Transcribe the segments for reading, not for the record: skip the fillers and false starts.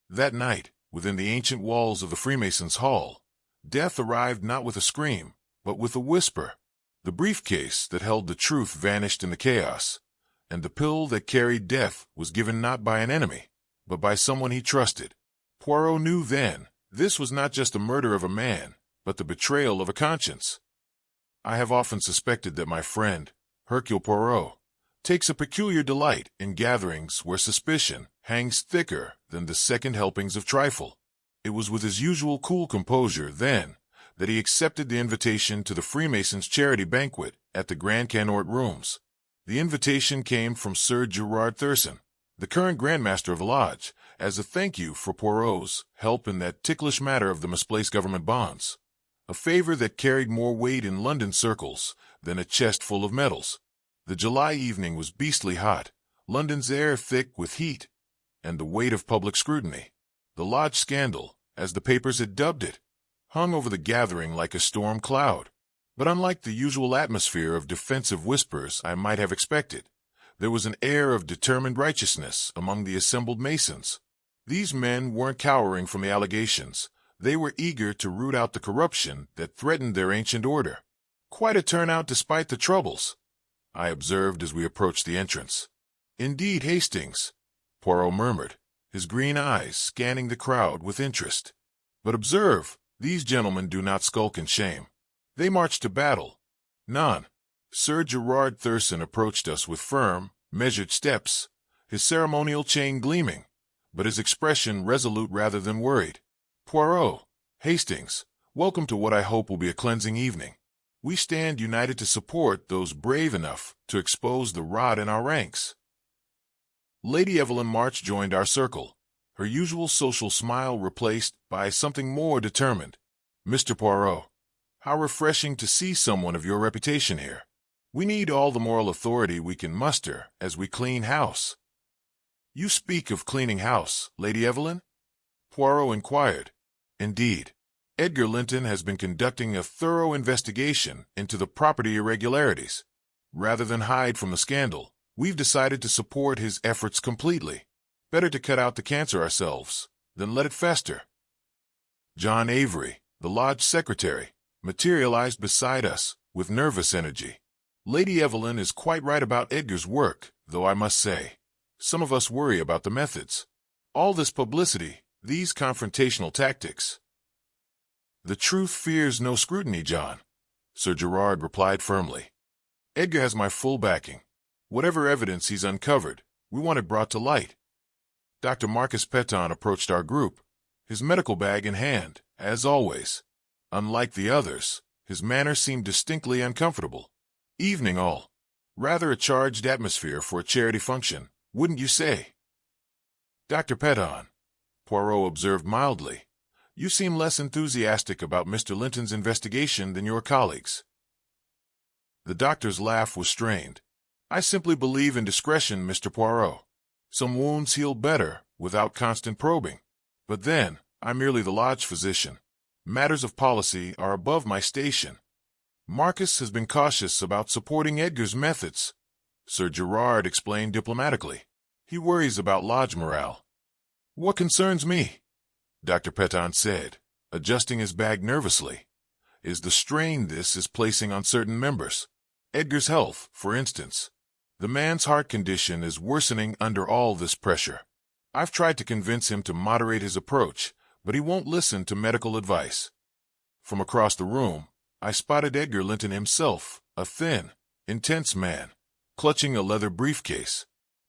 That night, within the ancient walls of the Freemasons' hall, death arrived not with a scream, but with a whisper. The briefcase that held the truth vanished in the chaos, and the pill that carried death was given not by an enemy, but by someone he trusted. Poirot knew then this was not just the murder of a man, but the betrayal of a conscience. I have often suspected that my friend, Hercule Poirot, takes a peculiar delight in gatherings where suspicion hangs thicker than the second helpings of trifle. It was with his usual cool composure, then, that he accepted the invitation to the Freemasons' charity banquet at the Grand Connaught Rooms. The invitation came from Sir Gerard Thurston, the current Grand Master of the Lodge, as a thank you for Poirot's help in that ticklish matter of the misplaced government bonds, a favor that carried more weight in London circles than a chest full of medals. The July evening was beastly hot, London's air thick with heat, and the weight of public scrutiny. The Lodge scandal, as the papers had dubbed it, hung over the gathering like a storm cloud. But unlike the usual atmosphere of defensive whispers I might have expected, there was an air of determined righteousness among the assembled Masons. These men weren't cowering from the allegations. They were eager to root out the corruption that threatened their ancient order. Quite a turnout despite the troubles, I observed as we approached the entrance. Indeed, Hastings, Poirot murmured, his green eyes scanning the crowd with interest. But observe, these gentlemen do not skulk in shame. They march to battle. None. Sir Gerard Thurston approached us with firm, measured steps, his ceremonial chain gleaming, but his expression resolute rather than worried. Poirot, Hastings, welcome to what I hope will be a cleansing evening. We stand united to support those brave enough to expose the rot in our ranks. Lady Evelyn March joined our circle, her usual social smile replaced by something more determined. Mr. Poirot, how refreshing to see someone of your reputation here. We need all the moral authority we can muster as we clean house. You speak of cleaning house, Lady Evelyn? Poirot inquired. Indeed. Edgar Linton has been conducting a thorough investigation into the property irregularities. Rather than hide from the scandal, we've decided to support his efforts completely. Better to cut out the cancer ourselves than let it fester. John Avery, the lodge secretary, materialized beside us with nervous energy. Lady Evelyn is quite right about Edgar's work, though I must say, some of us worry about the methods. All this publicity, these confrontational tactics. The truth fears no scrutiny, John, Sir Gerard replied firmly. Edgar has my full backing. Whatever evidence he's uncovered, we want it brought to light. Dr. Marcus Peton approached our group, his medical bag in hand, as always. Unlike the others, his manner seemed distinctly uncomfortable. Evening all. Rather a charged atmosphere for a charity function, wouldn't you say? Dr. Peton, Poirot observed mildly, you seem less enthusiastic about Mr. Linton's investigation than your colleagues. The doctor's laugh was strained. I simply believe in discretion, Mr. Poirot. Some wounds heal better without constant probing. But then, I'm merely the lodge physician. Matters of policy are above my station. Marcus has been cautious about supporting Edgar's methods, Sir Gerard explained diplomatically. He worries about lodge morale. What concerns me, Dr. Peton said, adjusting his bag nervously, is the strain this is placing on certain members. Edgar's health, for instance. The man's heart condition is worsening under all this pressure. I've tried to convince him to moderate his approach, but he won't listen to medical advice. From across the room, I spotted Edgar Linton himself, a thin, intense man, clutching a leather briefcase.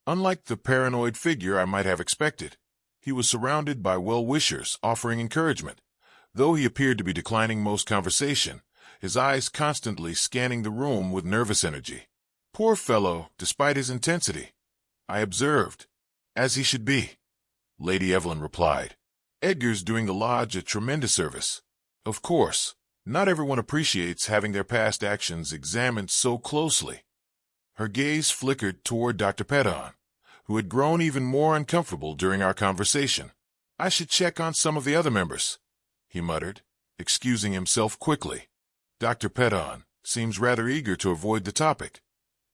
Unlike the paranoid figure I might have expected, he was surrounded by well-wishers offering encouragement, though he appeared to be declining most conversation, his eyes constantly scanning the room with nervous energy. Poor fellow, despite his intensity, I observed. As he should be, Lady Evelyn replied. Edgar's doing the lodge a tremendous service. Of course, not everyone appreciates having their past actions examined so closely. Her gaze flickered toward Dr. Peton, who had grown even more uncomfortable during our conversation. I should check on some of the other members, he muttered, excusing himself quickly. Dr. Peton seems rather eager to avoid the topic,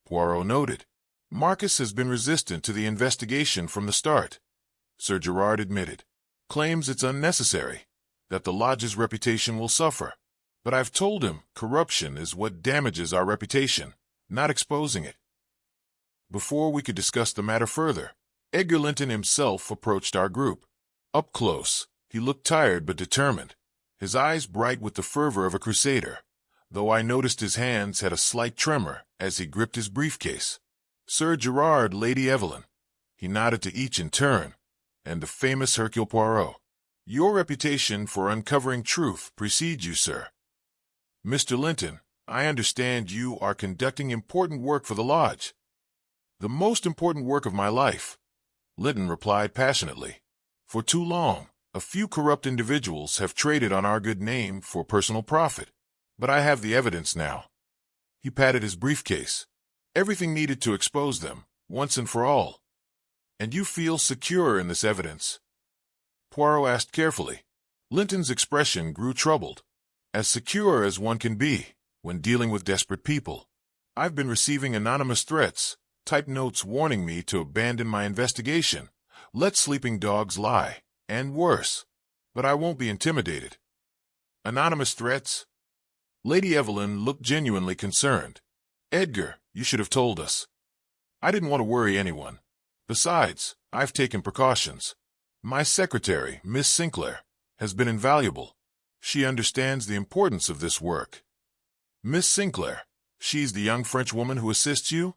Poirot noted. Marcus has been resistant to the investigation from the start, Sir Gerard admitted. claims it's unnecessary, that the lodge's reputation will suffer. But I've told him corruption is what damages our reputation, not exposing it. Before we could discuss the matter further, Edgar Linton himself approached our group. Up close, he looked tired but determined, his eyes bright with the fervor of a crusader, though I noticed his hands had a slight tremor as he gripped his briefcase. Sir Gerard, Lady Evelyn. He nodded to each in turn, and the famous Hercule Poirot. Your reputation for uncovering truth precedes you, sir. Mr. Linton, I understand you are conducting important work for the lodge. The most important work of my life, Linton replied passionately. For too long, a few corrupt individuals have traded on our good name for personal profit. But I have the evidence now. He patted his briefcase. Everything needed to expose them, once and for all. And you feel secure in this evidence? Poirot asked carefully. Linton's expression grew troubled. As secure as one can be when dealing with desperate people. I've been receiving anonymous threats, typed notes warning me to abandon my investigation, let sleeping dogs lie, and worse. But I won't be intimidated. Anonymous threats? Lady Evelyn looked genuinely concerned. Edgar, you should have told us. I didn't want to worry anyone. Besides, I've taken precautions. My secretary, Miss Sinclair, has been invaluable. She understands the importance of this work. Miss Sinclair, she's the young French woman who assists you?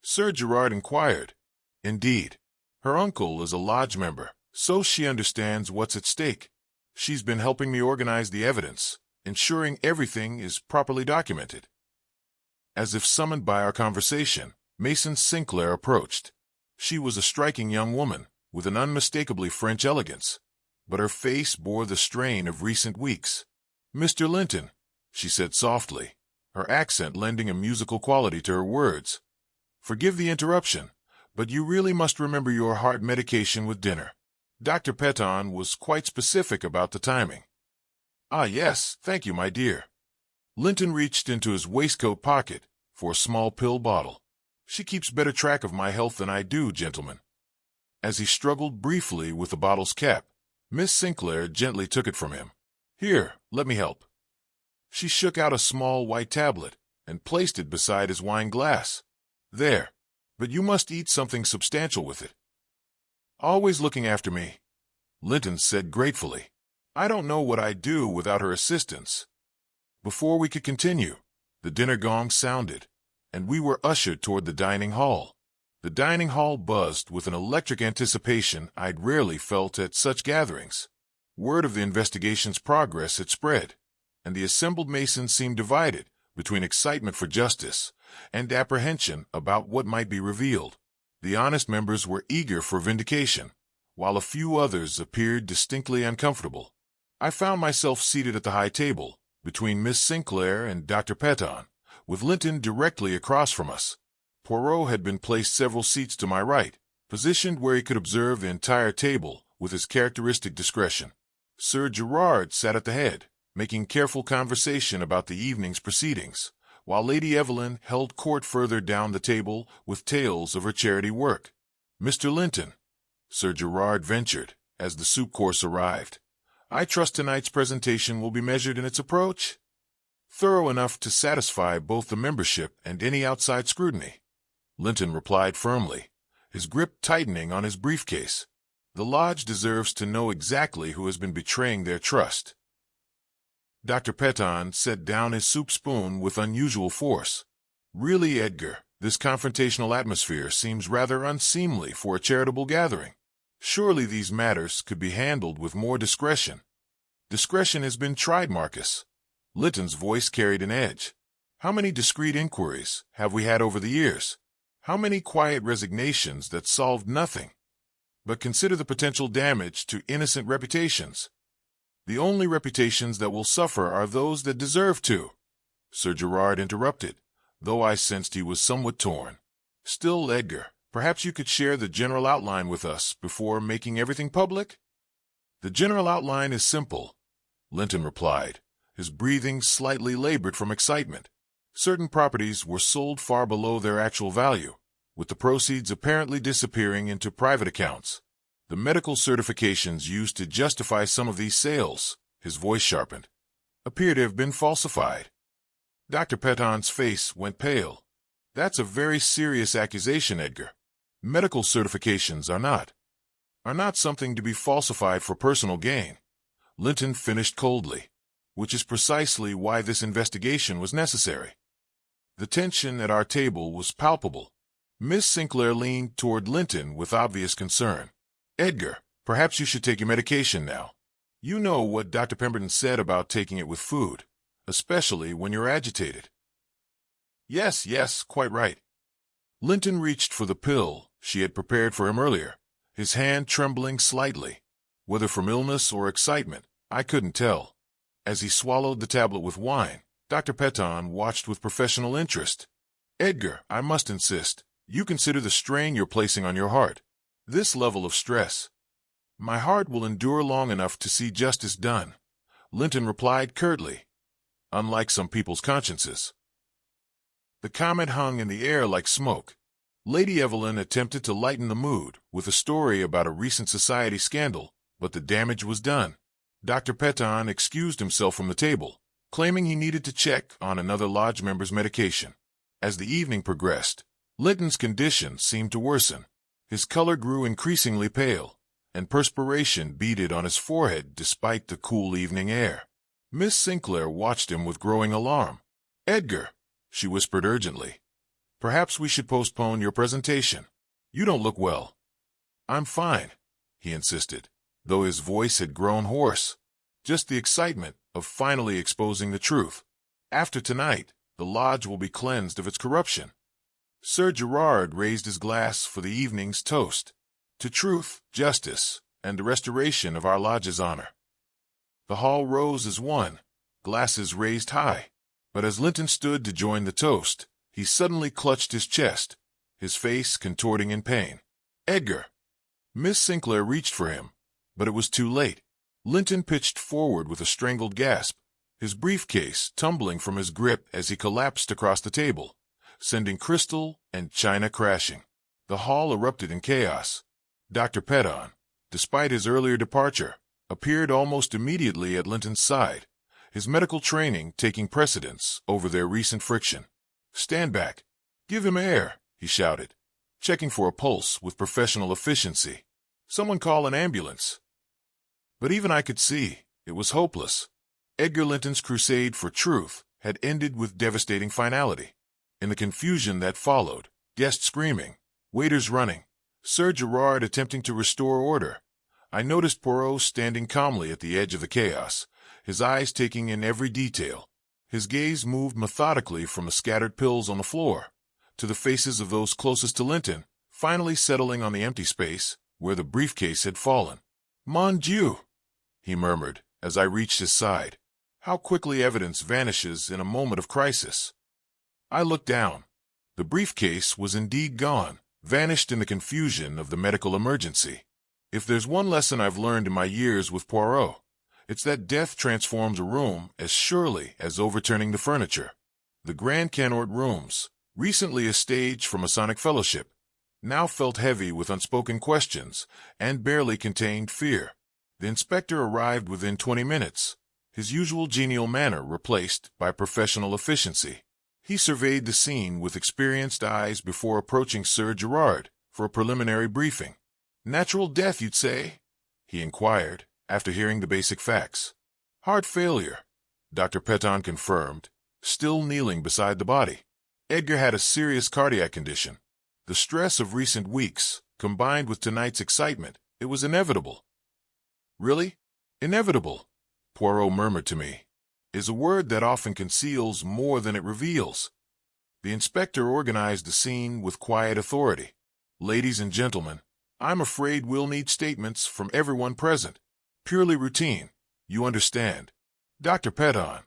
Sir Gerard inquired. Indeed. Her uncle is a lodge member, so she understands what's at stake. She's been helping me organize the evidence, ensuring everything is properly documented. As if summoned by our conversation, Mason Sinclair approached. She was a striking young woman, with an unmistakably French elegance, but her face bore the strain of recent weeks. Mr. Linton, she said softly, her accent lending a musical quality to her words. Forgive the interruption, but you really must remember your heart medication with dinner. Dr. Peton was quite specific about the timing. Ah, yes, thank you, my dear. Linton reached into his waistcoat pocket for a small pill bottle. She keeps better track of my health than I do, gentlemen. As he struggled briefly with the bottle's cap, Miss Sinclair gently took it from him. Here, let me help. She shook out a small white tablet and placed it beside his wine glass. There, but you must eat something substantial with it. Always looking after me, Linton said gratefully. I don't know what I'd do without her assistance. Before we could continue, the dinner gong sounded, and we were ushered toward the dining hall. The dining hall buzzed with an electric anticipation I'd rarely felt at such gatherings. Word of the investigation's progress had spread, and the assembled Masons seemed divided between excitement for justice and apprehension about what might be revealed. The honest members were eager for vindication, while a few others appeared distinctly uncomfortable. I found myself seated at the high table, between Miss Sinclair and Dr. Peton, with Linton directly across from us. Poirot had been placed several seats to my right, positioned where he could observe the entire table with his characteristic discretion. Sir Gerard sat at the head, making careful conversation about the evening's proceedings, while Lady Evelyn held court further down the table with tales of her charity work. Mr. Linton, Sir Gerard ventured, as the soup course arrived. I trust tonight's presentation will be measured in its approach? Thorough enough to satisfy both the membership and any outside scrutiny. Linton replied firmly, his grip tightening on his briefcase. The lodge deserves to know exactly who has been betraying their trust. Dr. Peton set down his soup spoon with unusual force. Really, Edgar, this confrontational atmosphere seems rather unseemly for a charitable gathering. Surely these matters could be handled with more discretion. Discretion has been tried, Marcus. Linton's voice carried an edge. How many discreet inquiries have we had over the years? How many quiet resignations that solved nothing? But consider the potential damage to innocent reputations. The only reputations that will suffer are those that deserve to. Sir Gerard interrupted, though I sensed he was somewhat torn. Still, Edgar, perhaps you could share the general outline with us before making everything public? The general outline is simple, Linton replied, his breathing slightly labored from excitement. Certain properties were sold far below their actual value, with the proceeds apparently disappearing into private accounts. The medical certifications used to justify some of these sales, his voice sharpened, appear to have been falsified. Dr. Peton's face went pale. That's a very serious accusation, Edgar. Medical certifications are not something to be falsified for personal gain. Linton finished coldly, which is precisely why this investigation was necessary. The tension at our table was palpable. Miss Sinclair leaned toward Linton with obvious concern. Edgar, perhaps you should take your medication now. You know what Dr. Pemberton said about taking it with food, especially when you're agitated. Yes, quite right. Linton reached for the pill she had prepared for him earlier, his hand trembling slightly. Whether from illness or excitement, I couldn't tell. As he swallowed the tablet with wine, Dr. Peton watched with professional interest. Edgar, I must insist, you consider the strain you're placing on your heart. This level of stress. My heart will endure long enough to see justice done, Linton replied curtly, unlike some people's consciences. The comment hung in the air like smoke. Lady Evelyn attempted to lighten the mood with a story about a recent society scandal, but the damage was done. Dr. Peton excused himself from the table, claiming he needed to check on another lodge member's medication. As the evening progressed, Linton's condition seemed to worsen. His color grew increasingly pale, and perspiration beaded on his forehead despite the cool evening air. Miss Sinclair watched him with growing alarm. Edgar, she whispered urgently, perhaps we should postpone your presentation. You don't look well. I'm fine, he insisted, though his voice had grown hoarse. Just the excitement of finally exposing the truth. After tonight, the lodge will be cleansed of its corruption. Sir Gerard raised his glass for the evening's toast, to truth, justice, and the restoration of our lodge's honor. The hall rose as one, glasses raised high. But as Linton stood to join the toast, he suddenly clutched his chest, his face contorting in pain. Edgar! Miss Sinclair reached for him, but it was too late. Linton pitched forward with a strangled gasp, his briefcase tumbling from his grip as he collapsed across the table, sending crystal and china crashing. The hall erupted in chaos. Dr. Peton, despite his earlier departure, appeared almost immediately at Linton's side, his medical training taking precedence over their recent friction. Stand back. Give him air, he shouted, checking for a pulse with professional efficiency. Someone call an ambulance. But even I could see, it was hopeless. Edgar Linton's crusade for truth had ended with devastating finality. In the confusion that followed, guests screaming, waiters running, Sir Gerard attempting to restore order, I noticed Poirot standing calmly at the edge of the chaos, his eyes taking in every detail. His gaze moved methodically from the scattered pills on the floor to the faces of those closest to Linton, finally settling on the empty space where the briefcase had fallen. Mon Dieu, he murmured as I reached his side. How quickly evidence vanishes in a moment of crisis. I looked down. The briefcase was indeed gone, vanished in the confusion of the medical emergency. If there's one lesson I've learned in my years with Poirot, it's that death transforms a room as surely as overturning the furniture. The Grand Canort rooms, recently a stage for Masonic fellowship, now felt heavy with unspoken questions and barely contained fear. The inspector arrived within 20 minutes, his usual genial manner replaced by professional efficiency. He surveyed the scene with experienced eyes before approaching Sir Gerard for a preliminary briefing. Natural death, you'd say? He inquired, after hearing the basic facts. Heart failure, Dr. Peton confirmed, still kneeling beside the body. Edgar had a serious cardiac condition. The stress of recent weeks, combined with tonight's excitement, it was inevitable. Really? Inevitable, Poirot murmured to me, is a word that often conceals more than it reveals. The inspector organized the scene with quiet authority. Ladies and gentlemen, I'm afraid we'll need statements from everyone present. Purely routine, you understand. Dr. Peton,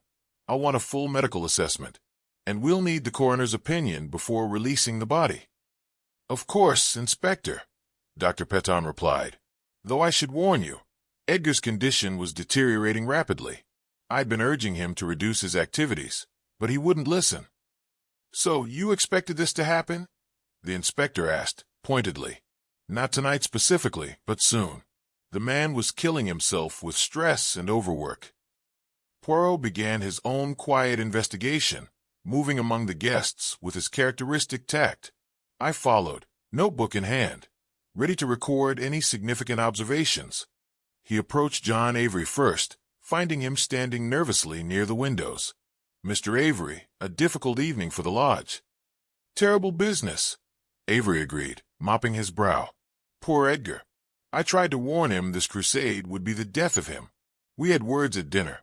I'll want a full medical assessment, and we'll need the coroner's opinion before releasing the body. Of course, Inspector, Dr. Peton replied, though I should warn you, Edgar's condition was deteriorating rapidly. I'd been urging him to reduce his activities, but he wouldn't listen. So you expected this to happen? The inspector asked, pointedly. Not tonight specifically, but soon. The man was killing himself with stress and overwork. Poirot began his own quiet investigation, moving among the guests with his characteristic tact. I followed, notebook in hand, ready to record any significant observations. He approached John Avery first, finding him standing nervously near the windows. Mr. Avery, a difficult evening for the lodge. Terrible business, Avery agreed, mopping his brow. Poor Edgar. I tried to warn him this crusade would be the death of him. We had words at dinner.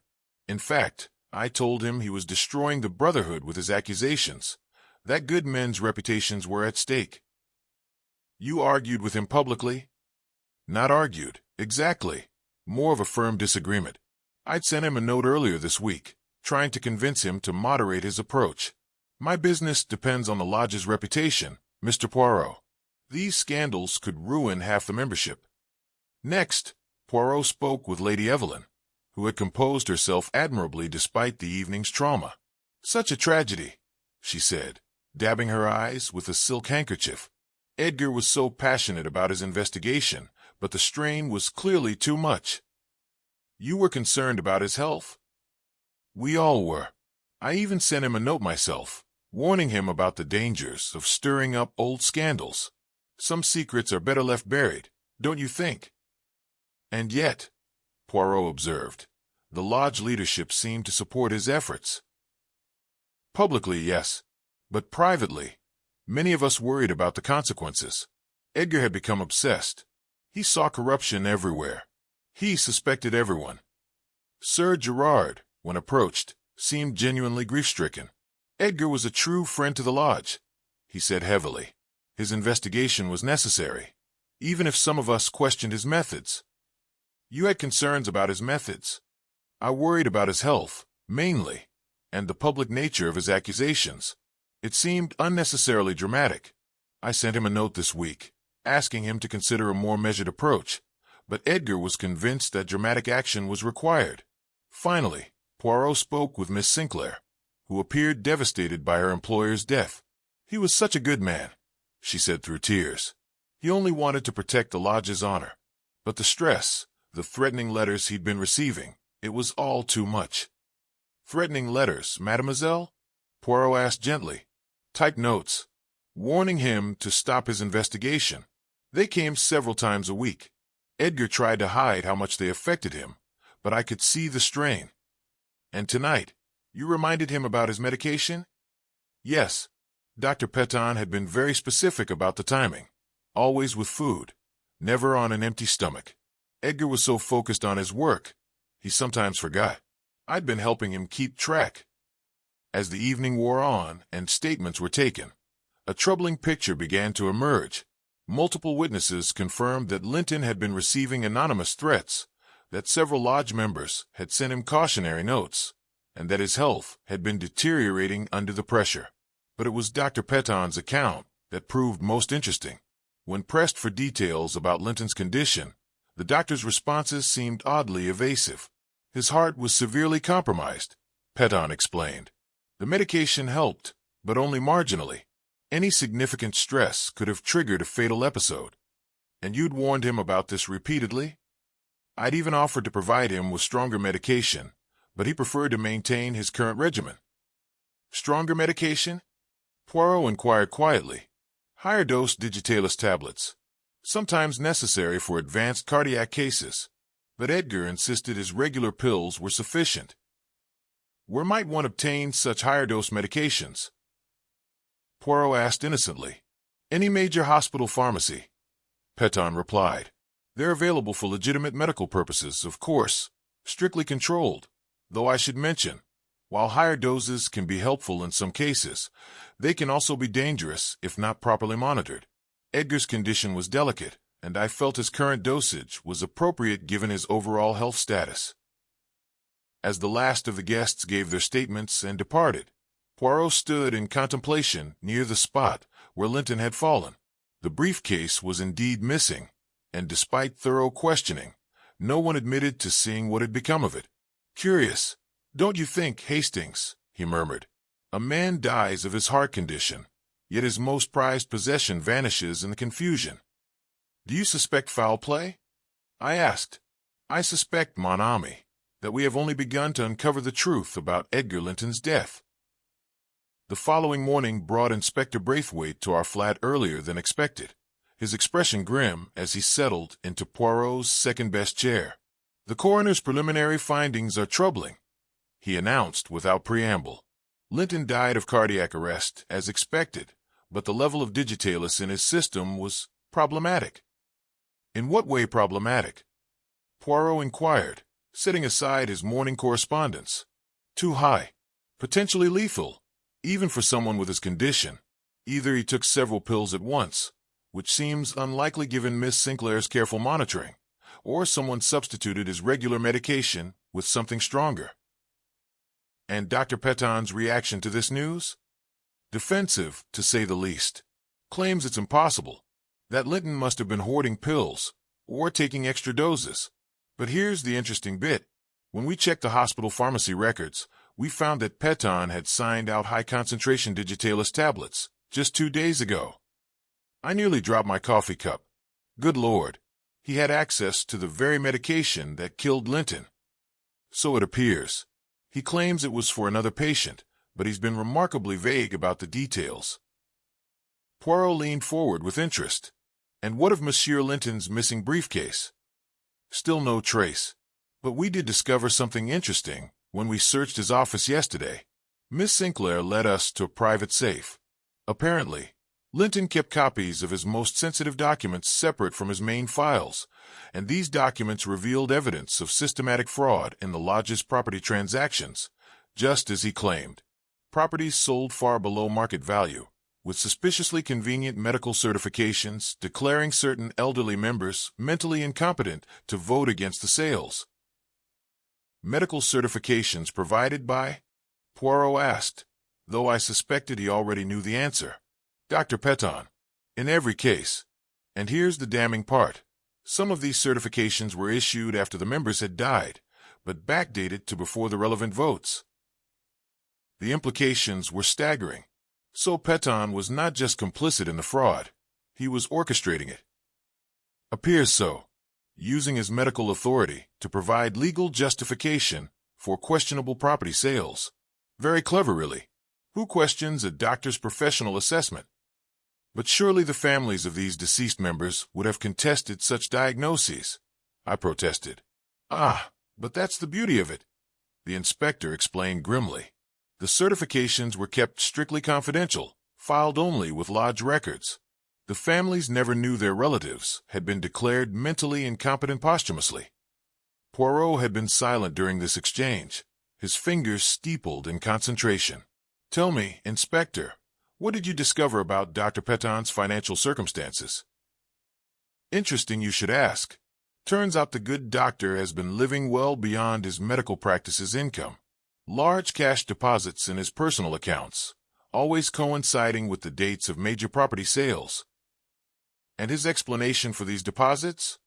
In fact, I told him he was destroying the Brotherhood with his accusations, that good men's reputations were at stake. You argued with him publicly? Not argued, exactly. More of a firm disagreement. I'd sent him a note earlier this week, trying to convince him to moderate his approach. My business depends on the lodge's reputation, Mr. Poirot. These scandals could ruin half the membership. Next, Poirot spoke with Lady Evelyn, who had composed herself admirably despite the evening's trauma. Such a tragedy, she said, dabbing her eyes with a silk handkerchief. Edgar was so passionate about his investigation, but the strain was clearly too much. You were concerned about his health? We all were. I even sent him a note myself, warning him about the dangers of stirring up old scandals. Some secrets are better left buried, don't you think? And yet, Poirot observed, the lodge leadership seemed to support his efforts. Publicly, yes, but privately, many of us worried about the consequences. Edgar had become obsessed. He saw corruption everywhere. He suspected everyone. Sir Gerard, when approached, seemed genuinely grief-stricken. Edgar was a true friend to the lodge, he said heavily. His investigation was necessary, even if some of us questioned his methods. You had concerns about his methods. I worried about his health, mainly, and the public nature of his accusations. It seemed unnecessarily dramatic. I sent him a note this week, asking him to consider a more measured approach, but Edgar was convinced that dramatic action was required. Finally, Poirot spoke with Miss Sinclair, who appeared devastated by her employer's death. He was such a good man, she said through tears. He only wanted to protect the lodge's honor. But the stress, the threatening letters he'd been receiving, it was all too much. Threatening letters, mademoiselle? Poirot asked gently. Typed notes, warning him to stop his investigation. They came several times a week. Edgar tried to hide how much they affected him, but I could see the strain. And tonight, you reminded him about his medication? Yes. Dr. Peton had been very specific about the timing. Always with food, never on an empty stomach. Edgar was so focused on his work, he sometimes forgot. I'd been helping him keep track. As the evening wore on and statements were taken, a troubling picture began to emerge. Multiple witnesses confirmed that Linton had been receiving anonymous threats, that several lodge members had sent him cautionary notes, and that his health had been deteriorating under the pressure. But it was Dr. Peton's account that proved most interesting. When pressed for details about Linton's condition, the doctor's responses seemed oddly evasive. His heart was severely compromised, Peton explained. The medication helped, but only marginally. Any significant stress could have triggered a fatal episode. And you'd warned him about this repeatedly? I'd even offered to provide him with stronger medication, but he preferred to maintain his current regimen. Stronger medication? Poirot inquired quietly. Higher-dose digitalis tablets, sometimes necessary for advanced cardiac cases, but Edgar insisted his regular pills were sufficient. Where might one obtain such higher-dose medications? Poirot asked innocently. Any major hospital pharmacy, Peton replied. They're available for legitimate medical purposes, of course, strictly controlled, though I should mention, while higher doses can be helpful in some cases, they can also be dangerous if not properly monitored. Edgar's condition was delicate, and I felt his current dosage was appropriate given his overall health status. As the last of the guests gave their statements and departed, Poirot stood in contemplation near the spot where Linton had fallen. The briefcase was indeed missing, and despite thorough questioning, no one admitted to seeing what had become of it. Curious, don't you think, Hastings? He murmured. A man dies of his heart condition, yet his most prized possession vanishes in the confusion. Do you suspect foul play? I asked. I suspect, mon ami, that we have only begun to uncover the truth about Edgar Linton's death. The following morning brought Inspector Braithwaite to our flat earlier than expected, his expression grim as he settled into Poirot's second-best chair. The coroner's preliminary findings are troubling, he announced without preamble. Linton died of cardiac arrest, as expected, but the level of digitalis in his system was problematic. In what way problematic? Poirot inquired, setting aside his morning correspondence. Too high. Potentially lethal, even for someone with his condition. Either he took several pills at once, which seems unlikely given Miss Sinclair's careful monitoring, or someone substituted his regular medication with something stronger. And Dr. Peton's reaction to this news? Defensive, to say the least. Claims it's impossible, that Linton must have been hoarding pills, or taking extra doses. But here's the interesting bit. When we checked the hospital pharmacy records, we found that Peton had signed out high-concentration digitalis tablets just 2 days ago. I nearly dropped my coffee cup. Good Lord, he had access to the very medication that killed Linton. So it appears. He claims it was for another patient, but he's been remarkably vague about the details. Poirot leaned forward with interest. And what of Monsieur Linton's missing briefcase? Still no trace. But we did discover something interesting when we searched his office yesterday. Miss Sinclair led us to a private safe. Apparently, Linton kept copies of his most sensitive documents separate from his main files, and these documents revealed evidence of systematic fraud in the lodge's property transactions, just as he claimed. Properties sold far below market value, with suspiciously convenient medical certifications declaring certain elderly members mentally incompetent to vote against the sales. Medical certifications provided by? Poirot asked, though I suspected he already knew the answer. Dr. Peton. In every case. And here's the damning part. Some of these certifications were issued after the members had died, but backdated to before the relevant votes. The implications were staggering. So Peton was not just complicit in the fraud, he was orchestrating it. Appears so, using his medical authority to provide legal justification for questionable property sales. Very clever, really. Who questions a doctor's professional assessment? But surely the families of these deceased members would have contested such diagnoses, I protested. Ah, but that's the beauty of it, the inspector explained grimly. The certifications were kept strictly confidential, filed only with lodge records. The families never knew their relatives had been declared mentally incompetent posthumously. Poirot had been silent during this exchange, his fingers steepled in concentration. Tell me, Inspector, what did you discover about Dr. Peton's financial circumstances? Interesting you should ask. Turns out the good doctor has been living well beyond his medical practice's income. Large cash deposits in his personal accounts, always coinciding with the dates of major property sales. And his explanation for these deposits?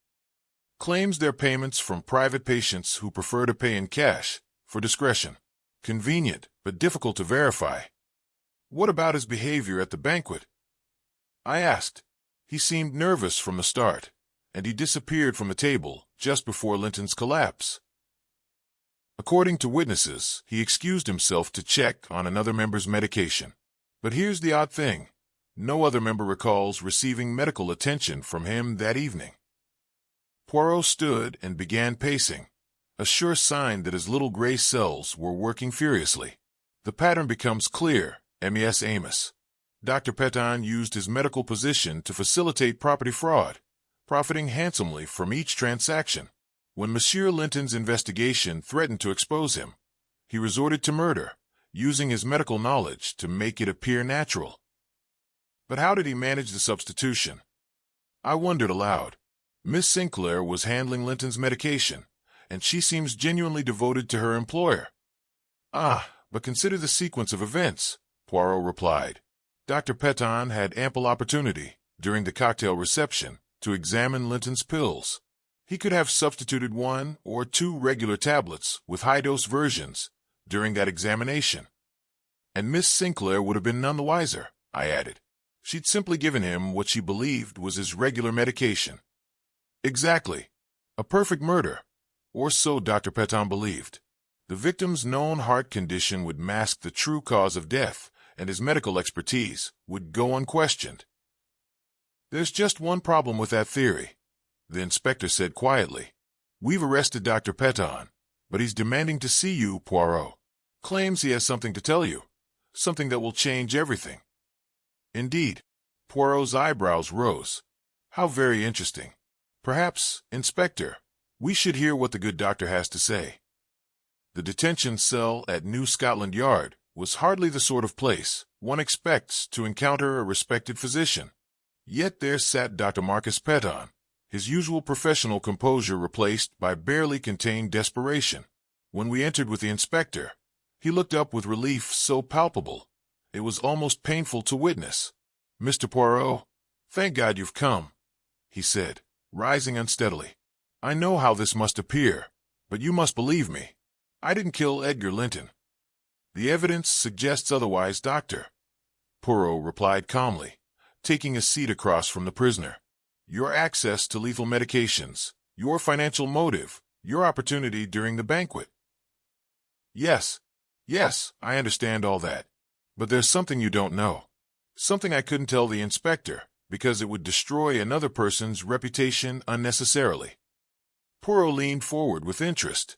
Claims they're payments from private patients who prefer to pay in cash, for discretion. Convenient, but difficult to verify. What about his behavior at the banquet? I asked. He seemed nervous from the start, and he disappeared from the table just before Linton's collapse. According to witnesses, he excused himself to check on another member's medication. But here's the odd thing. No other member recalls receiving medical attention from him that evening. Poirot stood and began pacing, a sure sign that his little gray cells were working furiously. The pattern becomes clear, M.E.S. Amos. Dr. Peton used his medical position to facilitate property fraud, profiting handsomely from each transaction. When Monsieur Linton's investigation threatened to expose him, he resorted to murder, using his medical knowledge to make it appear natural. But how did he manage the substitution? I wondered aloud. Miss Sinclair was handling Linton's medication, and she seems genuinely devoted to her employer. Ah, but consider the sequence of events, Poirot replied. Dr. Peton had ample opportunity, during the cocktail reception, to examine Linton's pills. He could have substituted 1 or 2 regular tablets with high-dose versions during that examination. And Miss Sinclair would have been none the wiser, I added. She'd simply given him what she believed was his regular medication, Exactly. A perfect murder. Or so Dr. Peton believed. The victim's known heart condition would mask the true cause of death, and his medical expertise would go unquestioned. There's just one problem with that theory, the inspector said quietly. We've arrested Dr. Peton, but he's demanding to see you, Poirot. Claims he has something to tell you, something that will change everything. Indeed. Poirot's eyebrows rose. How very interesting. Perhaps, Inspector, we should hear what the good doctor has to say. The detention cell at New Scotland Yard was hardly the sort of place one expects to encounter a respected physician. Yet there sat Dr. Marcus Peton, his usual professional composure replaced by barely contained desperation. When we entered with the inspector, he looked up with relief so palpable, it was almost painful to witness. Mr. Poirot, thank God you've come, he said, rising unsteadily. I know how this must appear, but you must believe me. I didn't kill Edgar Linton. The evidence suggests otherwise, Doctor, Poirot replied calmly, taking a seat across from the prisoner. Your access to lethal medications, your financial motive, your opportunity during the banquet. Yes, I understand all that. But there's something you don't know. Something I couldn't tell the inspector, because it would destroy another person's reputation unnecessarily. Poirot leaned forward with interest.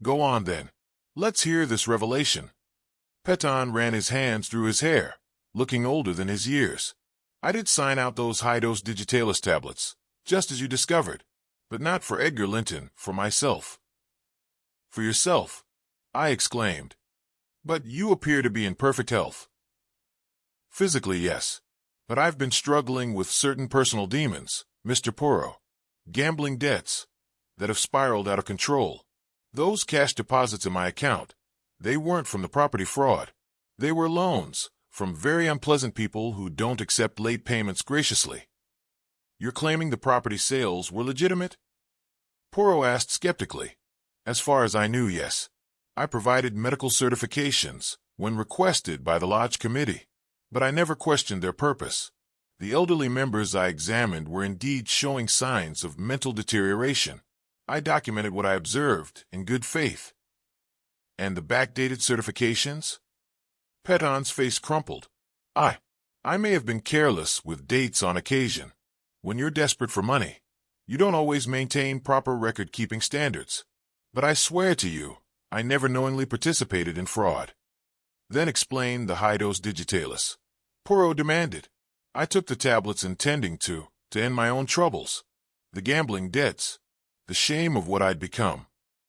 Go on, then. Let's hear this revelation. Peton ran his hands through his hair, looking older than his years. I did sign out those high-dose digitalis tablets, just as you discovered, but not for Edgar Linton, for myself. For yourself, I exclaimed. But you appear to be in perfect health. Physically, yes, but I've been struggling with certain personal demons, Mr. Poirot. Gambling debts that have spiraled out of control. Those cash deposits in my account, they weren't from the property fraud. They were loans from very unpleasant people who don't accept late payments graciously. You're claiming the property sales were legitimate? Poirot asked skeptically. As far as I knew, yes. I provided medical certifications when requested by the lodge committee, but I never questioned their purpose. The elderly members I examined were indeed showing signs of mental deterioration. I documented what I observed in good faith. And the backdated certifications? Peton's face crumpled. I may have been careless with dates on occasion. When you're desperate for money, you don't always maintain proper record-keeping standards. But I swear to you, I never knowingly participated in fraud. Then explain the high-dose digitalis, Poirot demanded. I took the tablets intending to end my own troubles. The gambling debts, the shame of what I'd become.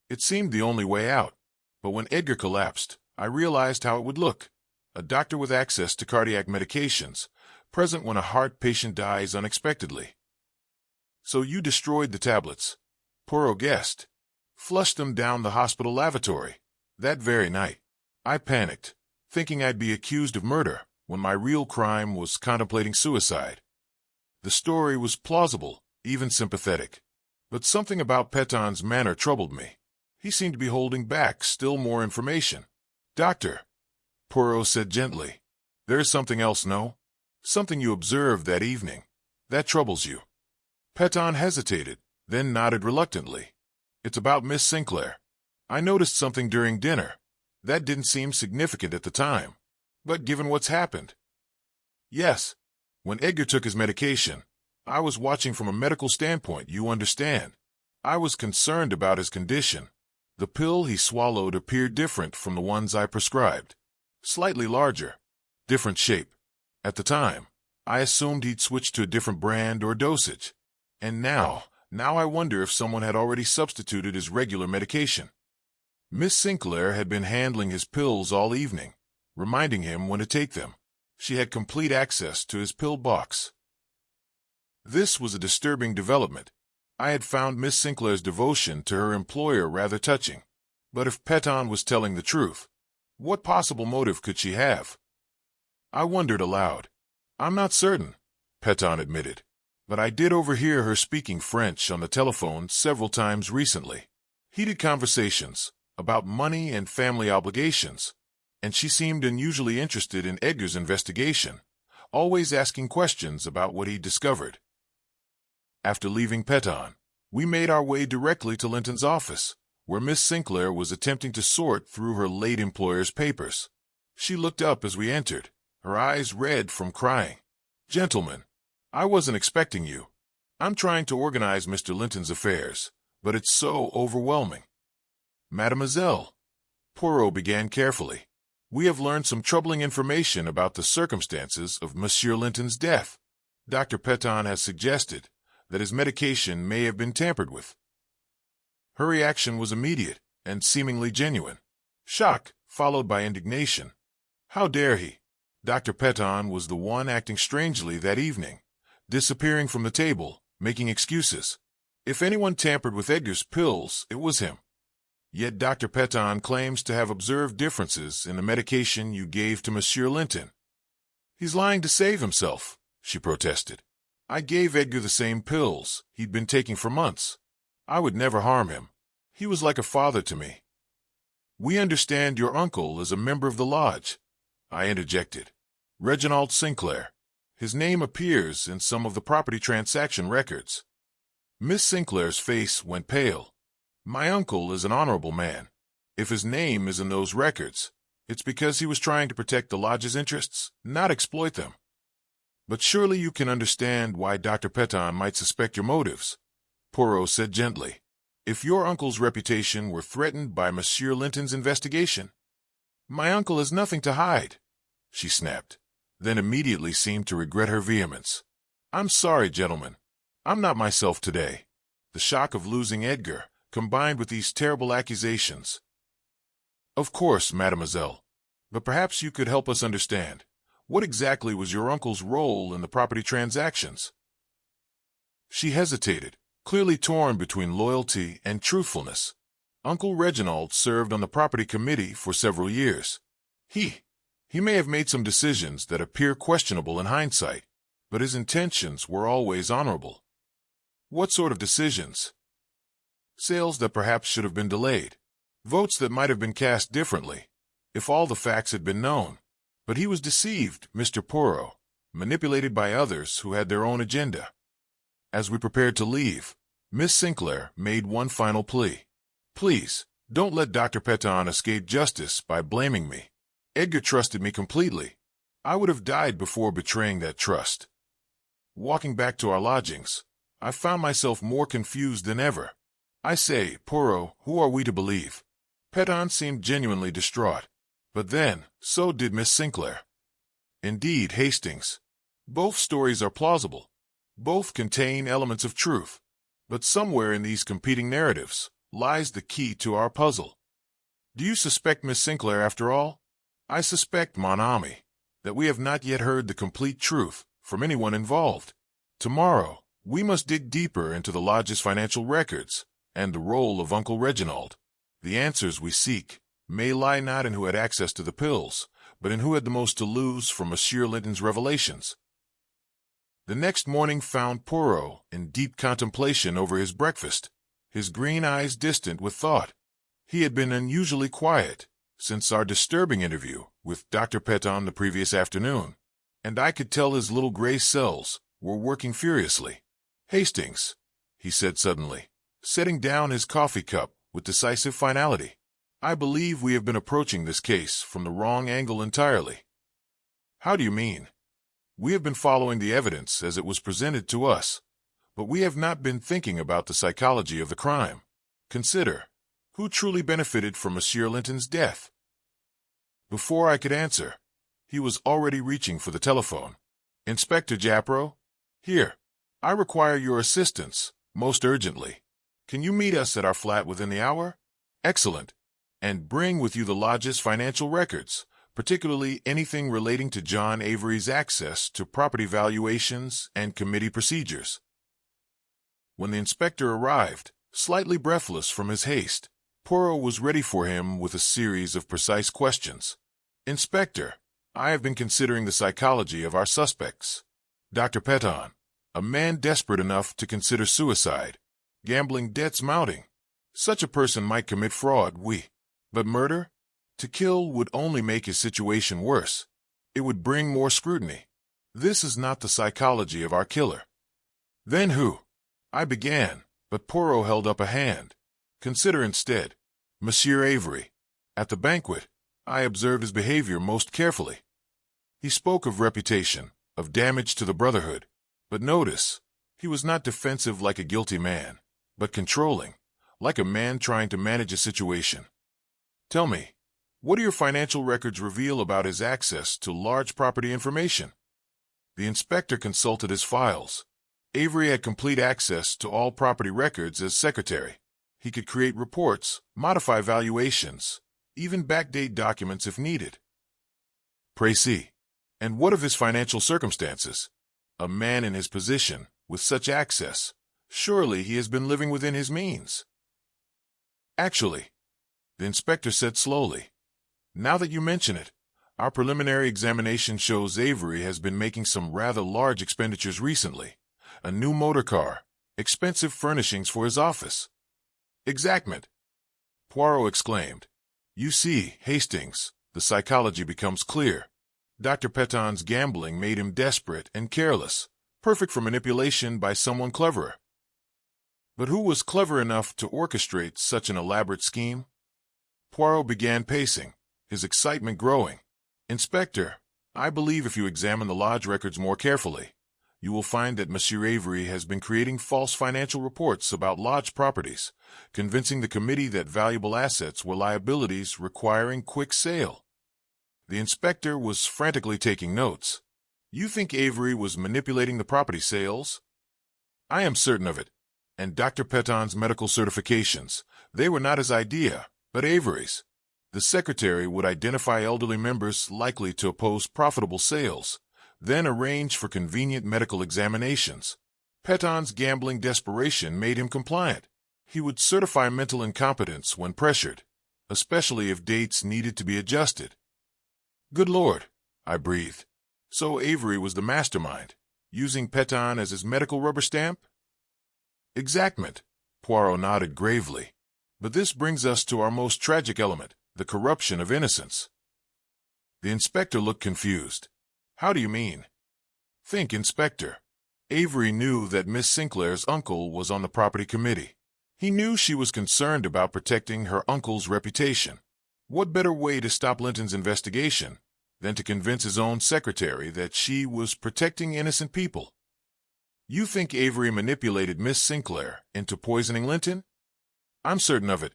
It seemed the only way out. But when Edgar collapsed, I realized how it would look. A doctor with access to cardiac medications, present when a heart patient dies unexpectedly. So you destroyed the tablets, Poirot guessed. Flushed them down the hospital lavatory. That very night, I panicked, thinking I'd be accused of murder when my real crime was contemplating suicide. The story was plausible, even sympathetic. But something about Peton's manner troubled me. He seemed to be holding back still more information. Doctor, Poirot said gently, there's something else, no? Something you observed that evening. That troubles you. Peton hesitated, then nodded reluctantly. It's about Miss Sinclair. I noticed something during dinner. That didn't seem significant at the time. But given what's happened. Yes. When Edgar took his medication, I was watching from a medical standpoint, you understand. I was concerned about his condition. The pill he swallowed appeared different from the ones I prescribed. Slightly larger. Different shape. At the time, I assumed he'd switched to a different brand or dosage. And now I wonder if someone had already substituted his regular medication. Miss Sinclair had been handling his pills all evening, reminding him when to take them. She had complete access to his pill box. This was a disturbing development. I had found Miss Sinclair's devotion to her employer rather touching. But if Peton was telling the truth, what possible motive could she have? I wondered aloud. I'm not certain, Peton admitted. But I did overhear her speaking French on the telephone several times recently. Heated conversations about money and family obligations. And she seemed unusually interested in Edgar's investigation, always asking questions about what he'd discovered. After leaving Peton, We made our way directly to Linton's office, where Miss Sinclair was attempting to sort through her late employer's papers. She looked up as we entered, her eyes red from crying. "Gentlemen, I wasn't expecting you. I'm trying to organize Mr. Linton's affairs, but it's so overwhelming." "Mademoiselle," Poirot began carefully, "we have learned some troubling information about the circumstances of Monsieur Linton's death. Dr. Peton has suggested that his medication may have been tampered with." Her reaction was immediate and seemingly genuine. Shock, followed by indignation. How dare he? Dr. Peton was the one acting strangely that evening, disappearing from the table, making excuses. If anyone tampered with Edgar's pills, it was him. Yet Dr. Peton claims to have observed differences in the medication you gave to Monsieur Linton. "He's lying to save himself," she protested. "I gave Edgar the same pills he'd been taking for months. I would never harm him. He was like a father to me." "We understand your uncle is a member of the lodge," I interjected. "Reginald Sinclair. His name appears in some of the property transaction records." Miss Sinclair's face went pale. "My uncle is an honorable man. If his name is in those records, it's because he was trying to protect the lodge's interests, not exploit them." "But surely you can understand why Dr. Peton might suspect your motives," Poirot said gently. "If your uncle's reputation were threatened by Monsieur Linton's investigation—" "My uncle has nothing to hide," she snapped, then immediately seemed to regret her vehemence. "I'm sorry, gentlemen. I'm not myself today. The shock of losing Edgar, combined with these terrible accusations—" "Of course, mademoiselle. But perhaps you could help us understand. What exactly was your uncle's role in the property transactions?" She hesitated, clearly torn between loyalty and truthfulness. "Uncle Reginald served on the property committee for several years. He may have made some decisions that appear questionable in hindsight, but his intentions were always honorable." "What sort of decisions?" "Sales that perhaps should have been delayed. Votes that might have been cast differently, if all the facts had been known. But he was deceived, Mr. Poirot, manipulated by others who had their own agenda." As we prepared to leave, Miss Sinclair made one final plea. "Please, don't let Dr. Peton escape justice by blaming me. Edgar trusted me completely. I would have died before betraying that trust." Walking back to our lodgings, I found myself more confused than ever. "I say, Poirot, who are we to believe?" Peton seemed genuinely distraught. But then, so did Miss Sinclair. "Indeed, Hastings. Both stories are plausible. Both contain elements of truth. But somewhere in these competing narratives lies the key to our puzzle. Do you suspect Miss Sinclair after all? I suspect, mon ami, that we have not yet heard the complete truth from anyone involved. Tomorrow, we must dig deeper into the lodge's financial records and the role of Uncle Reginald. The answers we seek may lie not in who had access to the pills, but in who had the most to lose from Monsieur Linton's revelations." The next morning found Poirot in deep contemplation over his breakfast, his green eyes distant with thought. He had been unusually quiet since our disturbing interview with Dr. Peton the previous afternoon, and I could tell his little gray cells were working furiously. "Hastings," he said suddenly, setting down his coffee cup with decisive finality, "I believe we have been approaching this case from the wrong angle entirely." "How do you mean?" "We have been following the evidence as it was presented to us, but we have not been thinking about the psychology of the crime. Consider, who truly benefited from Monsieur Linton's death?" Before I could answer, he was already reaching for the telephone. "Inspector Japro? Here. I require your assistance, most urgently. Can you meet us at our flat within the hour? Excellent. And bring with you the lodge's financial records, particularly anything relating to John Avery's access to property valuations and committee procedures." When the inspector arrived, slightly breathless from his haste, Poirot was ready for him with a series of precise questions. "Inspector, I have been considering the psychology of our suspects. Dr. Peton, a man desperate enough to consider suicide, gambling debts mounting. Such a person might commit fraud, but murder? To kill would only make his situation worse. It would bring more scrutiny. This is not the psychology of our killer." "Then who?" I began, But Poirot held up a hand. "Consider instead, Monsieur Avery. At the banquet, I observed his behavior most carefully. He spoke of reputation, of damage to the Brotherhood. But notice, he was not defensive like a guilty man, but controlling, like a man trying to manage a situation. Tell me, what do your financial records reveal about his access to large property information?" The inspector consulted his files. Avery had complete access to all property records as secretary. He could create reports, modify valuations, even backdate documents if needed. Précis. And what of his financial circumstances? A man in his position, with such access, surely he has been living within his means. Actually, the inspector said slowly, now that you mention it, our preliminary examination shows Avery has been making some rather large expenditures recently. A new motor car, expensive furnishings for his office. Exactment, Poirot exclaimed. You see, Hastings, the psychology becomes clear. Dr. Peton's gambling made him desperate and careless, perfect for manipulation by someone cleverer. But who was clever enough to orchestrate such an elaborate scheme? Poirot began pacing, his excitement growing. Inspector, I believe if you examine the lodge records more carefully, you will find that Monsieur Avery has been creating false financial reports about lodge properties, convincing the committee that valuable assets were liabilities requiring quick sale. The inspector was frantically taking notes. You think Avery was manipulating the property sales? I am certain of it. And Dr. Peton's medical certifications, they were not his idea, but Avery's. The secretary would identify elderly members likely to oppose profitable sales, then arrange for convenient medical examinations. Peton's gambling desperation made him compliant. He would certify mental incompetence when pressured, especially if dates needed to be adjusted. Good Lord, I breathed. So Avery was the mastermind, using Peton as his medical rubber stamp? Exactment, Poirot nodded gravely. But this brings us to our most tragic element, the corruption of innocence. The inspector looked confused. How do you mean? Think, Inspector. Avery knew that Miss Sinclair's uncle was on the property committee. He knew she was concerned about protecting her uncle's reputation. What better way to stop Linton's investigation than to convince his own secretary that she was protecting innocent people? You think Avery manipulated Miss Sinclair into poisoning Linton? I'm certain of it.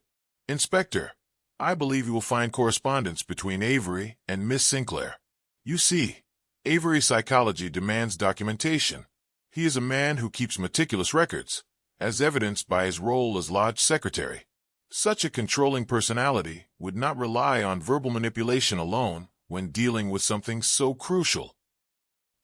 Inspector, I believe you will find correspondence between Avery and Miss Sinclair. You see, Avery's psychology demands documentation. He is a man who keeps meticulous records, as evidenced by his role as lodge secretary. Such a controlling personality would not rely on verbal manipulation alone when dealing with something so crucial.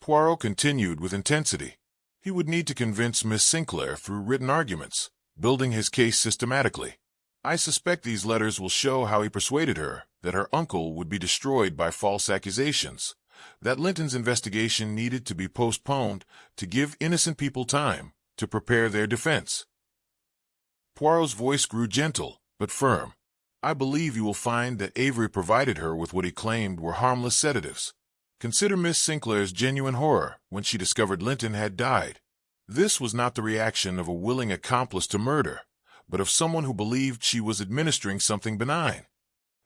Poirot continued with intensity. He would need to convince Miss Sinclair through written arguments, building his case systematically. I suspect these letters will show how he persuaded her that her uncle would be destroyed by false accusations, that Linton's investigation needed to be postponed to give innocent people time to prepare their defense. Poirot's voice grew gentle, but firm. I believe you will find that Avery provided her with what he claimed were harmless sedatives. Consider Miss Sinclair's genuine horror when she discovered Linton had died. This was not the reaction of a willing accomplice to murder, but of someone who believed she was administering something benign.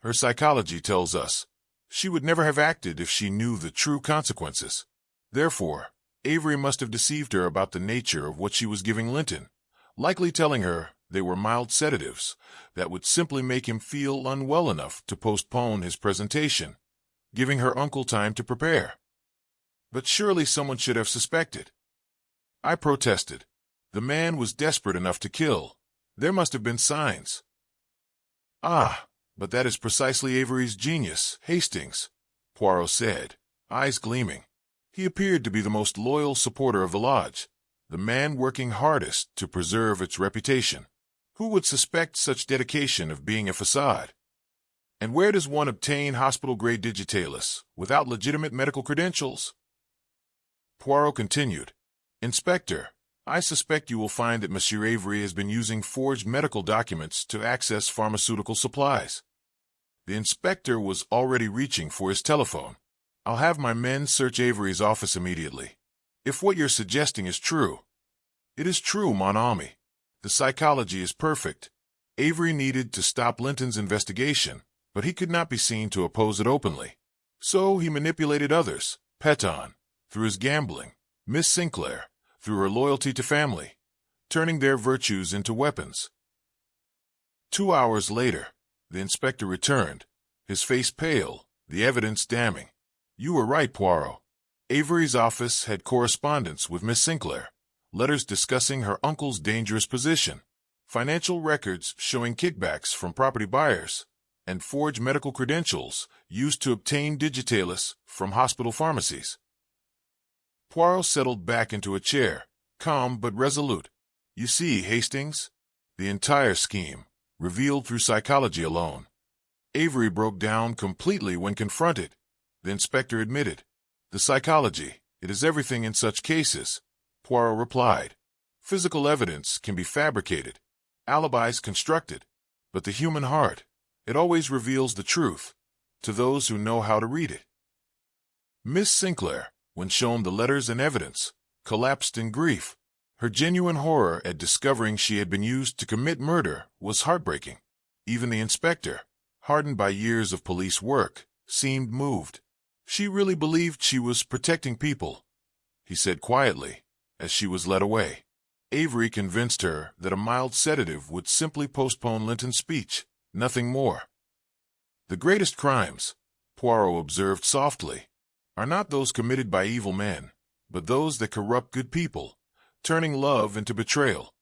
Her psychology tells us she would never have acted if she knew the true consequences. Therefore, Avery must have deceived her about the nature of what she was giving Linton, likely telling her they were mild sedatives that would simply make him feel unwell enough to postpone his presentation, giving her uncle time to prepare. But surely someone should have suspected. I protested. The man was desperate enough to kill. There must have been signs. Ah, but that is precisely Avery's genius, Hastings, Poirot said, eyes gleaming. He appeared to be the most loyal supporter of the lodge, the man working hardest to preserve its reputation. Who would suspect such dedication of being a facade? And where does one obtain hospital-grade digitalis without legitimate medical credentials? Poirot continued, Inspector, I suspect you will find that Monsieur Avery has been using forged medical documents to access pharmaceutical supplies. The inspector was already reaching for his telephone. I'll have my men search Avery's office immediately. If what you're suggesting is true. It is true, mon ami. The psychology is perfect. Avery needed to stop Linton's investigation, but he could not be seen to oppose it openly. So he manipulated others, Peton, through his gambling, Miss Sinclair, through her loyalty to family, turning their virtues into weapons. 2 hours later, the inspector returned, his face pale, the evidence damning. You were right, Poirot. Avery's office had correspondence with Miss Sinclair, letters discussing her uncle's dangerous position, financial records showing kickbacks from property buyers, and forged medical credentials used to obtain digitalis from hospital pharmacies. Poirot settled back into a chair, calm but resolute. You see, Hastings, the entire scheme, revealed through psychology alone. Avery broke down completely when confronted. The inspector admitted. The psychology, it is everything in such cases, Poirot replied. Physical evidence can be fabricated, alibis constructed, but the human heart, it always reveals the truth, to those who know how to read it. Miss Sinclair, when shown the letters and evidence, collapsed in grief. Her genuine horror at discovering she had been used to commit murder was heartbreaking. Even the inspector, hardened by years of police work, seemed moved. She really believed she was protecting people, he said quietly, as she was led away. Avery convinced her that a mild sedative would simply postpone Linton's speech, nothing more. The greatest crimes, Poirot observed softly, are not those committed by evil men, but those that corrupt good people, turning love into betrayal.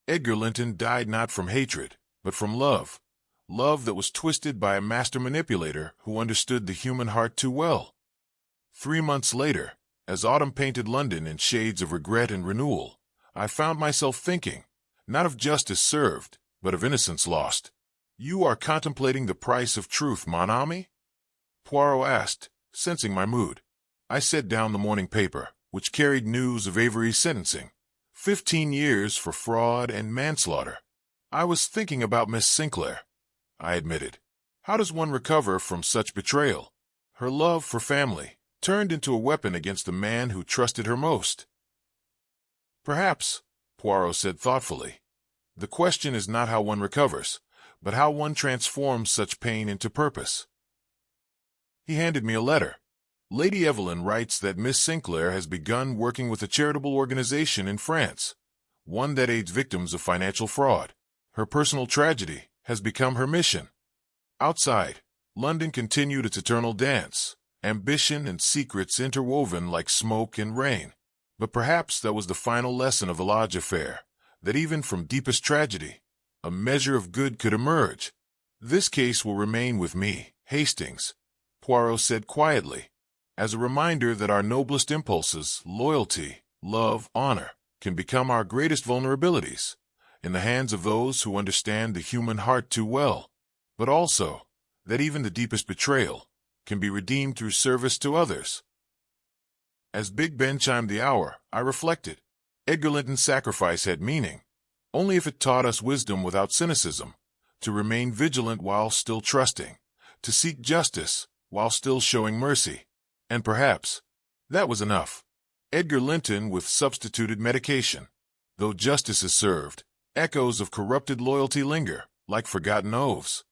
Edgar Linton died not from hatred, but from love. Love that was twisted by a master manipulator who understood the human heart too well. 3 months later, as autumn painted London in shades of regret and renewal, I found myself thinking, not of justice served, but of innocence lost. You are contemplating the price of truth, mon ami? Poirot asked, sensing my mood. I set down the morning paper, which carried news of Avery's sentencing. 15 years for fraud and manslaughter. I was thinking about Miss Sinclair, I admitted. How does one recover from such betrayal? Her love for family turned into a weapon against the man who trusted her most. Perhaps, Poirot said thoughtfully, the question is not how one recovers, but how one transforms such pain into purpose. He handed me a letter. Lady Evelyn writes that Miss Sinclair has begun working with a charitable organization in France, one that aids victims of financial fraud. Her personal tragedy has become her mission. Outside, London continued its eternal dance, ambition and secrets interwoven like smoke and rain. But perhaps that was the final lesson of the Lodge affair, that even from deepest tragedy, a measure of good could emerge. This case will remain with me, Hastings, Poirot said quietly, as a reminder that our noblest impulses, loyalty, love, honor, can become our greatest vulnerabilities in the hands of those who understand the human heart too well, but also that even the deepest betrayal can be redeemed through service to others. As Big Ben chimed the hour, I reflected. Edgar Linton's sacrifice had meaning, only if it taught us wisdom without cynicism, to remain vigilant while still trusting, to seek justice while still showing mercy. And perhaps that was enough. Edgar Linton with substituted medication. Though justice is served, echoes of corrupted loyalty linger, like forgotten oaths.